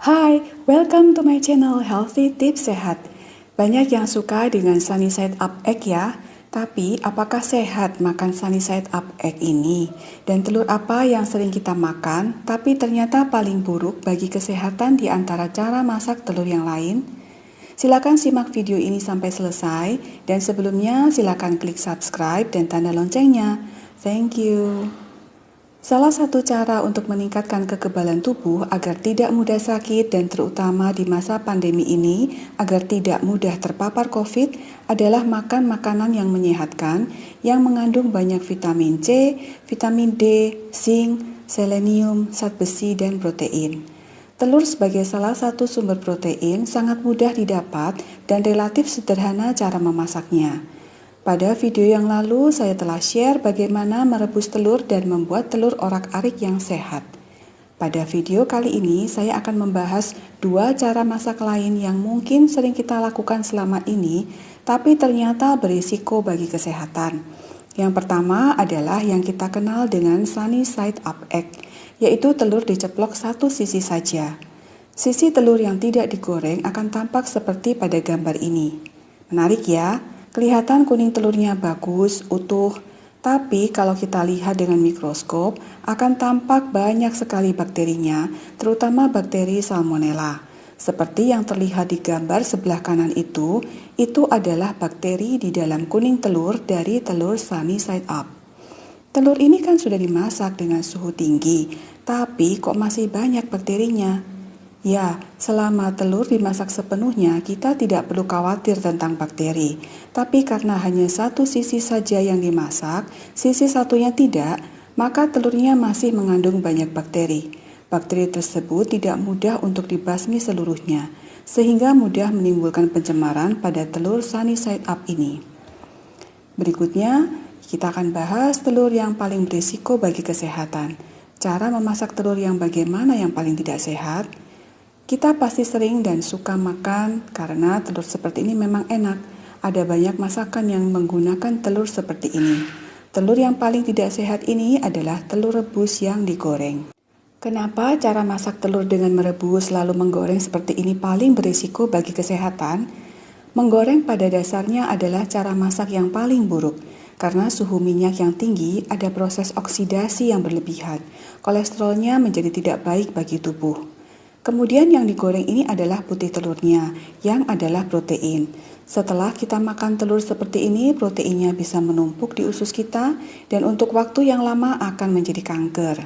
Hai, welcome to my channel Healthy Tips Sehat. Banyak yang suka dengan sunny side up egg ya, tapi apakah sehat makan sunny side up egg ini? Dan telur apa yang sering kita makan, tapi ternyata paling buruk bagi kesehatan di antara cara masak telur yang lain? Silakan simak video ini sampai selesai, dan sebelumnya silakan klik subscribe dan tanda loncengnya. Thank you. Salah satu cara untuk meningkatkan kekebalan tubuh agar tidak mudah sakit dan terutama di masa pandemi ini agar tidak mudah terpapar COVID adalah makan makanan yang menyehatkan yang mengandung banyak vitamin C, vitamin D, zinc, selenium, zat besi, dan protein. Telur sebagai salah satu sumber protein sangat mudah didapat dan relatif sederhana cara memasaknya. Pada video yang lalu, saya telah share bagaimana merebus telur dan membuat telur orak-arik yang sehat. Pada video kali ini, saya akan membahas dua cara masak lain yang mungkin sering kita lakukan selama ini, tapi ternyata berisiko bagi kesehatan. Yang pertama adalah yang kita kenal dengan sunny side up egg, yaitu telur diceplok satu sisi saja. Sisi telur yang tidak digoreng akan tampak seperti pada gambar ini. Menarik ya? Kelihatan kuning telurnya bagus, utuh, tapi kalau kita lihat dengan mikroskop akan tampak banyak sekali bakterinya, terutama bakteri Salmonella. Seperti yang terlihat di gambar sebelah kanan itu adalah bakteri di dalam kuning telur dari telur sunny side up. Telur ini kan sudah dimasak dengan suhu tinggi, tapi kok masih banyak bakterinya? Ya, selama telur dimasak sepenuhnya, kita tidak perlu khawatir tentang bakteri. Tapi karena hanya satu sisi saja yang dimasak, sisi satunya tidak, maka telurnya masih mengandung banyak bakteri. Bakteri tersebut tidak mudah untuk dibasmi seluruhnya, sehingga mudah menimbulkan pencemaran pada telur sunny side up ini. Berikutnya, kita akan bahas telur yang paling berisiko bagi kesehatan. Cara memasak telur yang bagaimana yang paling tidak sehat? Kita pasti sering dan suka makan karena telur seperti ini memang enak. Ada banyak masakan yang menggunakan telur seperti ini. Telur yang paling tidak sehat ini adalah telur rebus yang digoreng. Kenapa cara masak telur dengan merebus lalu menggoreng seperti ini paling berisiko bagi kesehatan? Menggoreng pada dasarnya adalah cara masak yang paling buruk. Karena suhu minyak yang tinggi, ada proses oksidasi yang berlebihan. Kolesterolnya menjadi tidak baik bagi tubuh. Kemudian yang digoreng ini adalah putih telurnya, yang adalah protein. Setelah kita makan telur seperti ini, proteinnya bisa menumpuk di usus kita dan untuk waktu yang lama akan menjadi kanker.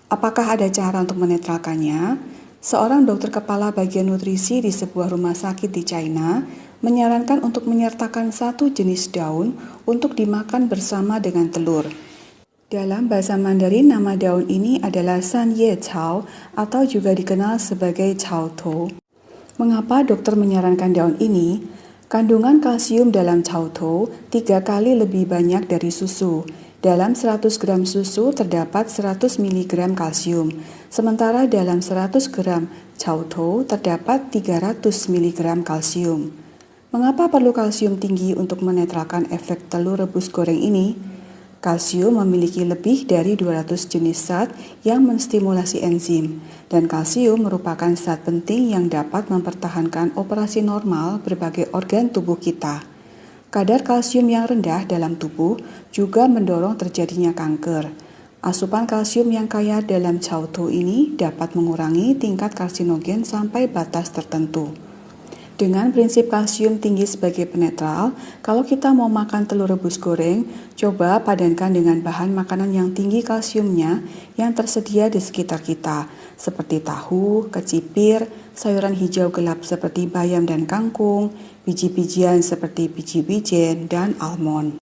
Apakah ada cara untuk menetralkannya? Seorang dokter kepala bagian nutrisi di sebuah rumah sakit di China menyarankan untuk menyertakan satu jenis daun untuk dimakan bersama dengan telur. Dalam bahasa Mandarin, nama daun ini adalah San Ye Cao atau juga dikenal sebagai Cao To. Mengapa dokter menyarankan daun ini? Kandungan kalsium dalam Cao To 3 kali lebih banyak dari susu. Dalam 100 gram susu terdapat 100 mg kalsium, sementara dalam 100 gram Cao To terdapat 300 mg kalsium. Mengapa perlu kalsium tinggi untuk menetralkan efek telur rebus goreng ini? Kalsium memiliki lebih dari 200 jenis zat yang menstimulasi enzim, dan kalsium merupakan zat penting yang dapat mempertahankan operasi normal berbagai organ tubuh kita. Kadar kalsium yang rendah dalam tubuh juga mendorong terjadinya kanker. Asupan kalsium yang kaya dalam Cao To ini dapat mengurangi tingkat karsinogen sampai batas tertentu. Dengan prinsip kalsium tinggi sebagai penetral, kalau kita mau makan telur rebus goreng, coba padankan dengan bahan makanan yang tinggi kalsiumnya yang tersedia di sekitar kita, seperti tahu, kecipir, sayuran hijau gelap seperti bayam dan kangkung, biji-bijian seperti biji wijen, dan almond.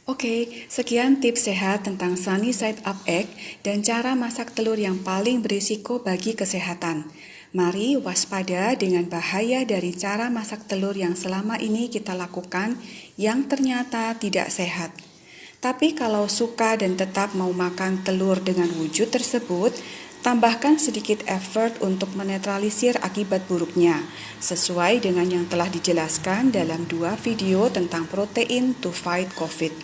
Oke, sekian tips sehat tentang sunny side up egg dan cara masak telur yang paling berisiko bagi kesehatan. Mari waspada dengan bahaya dari cara masak telur yang selama ini kita lakukan yang ternyata tidak sehat. Tapi kalau suka dan tetap mau makan telur dengan wujud tersebut, tambahkan sedikit effort untuk menetralisir akibat buruknya, sesuai dengan yang telah dijelaskan dalam 2 video tentang protein to fight COVID.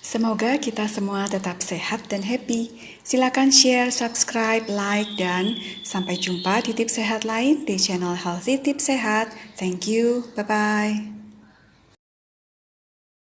Semoga kita semua tetap sehat dan happy. Silakan share, subscribe, like, dan sampai jumpa di tips sehat lain di channel Healthy Tips Sehat. Thank you. Bye-bye.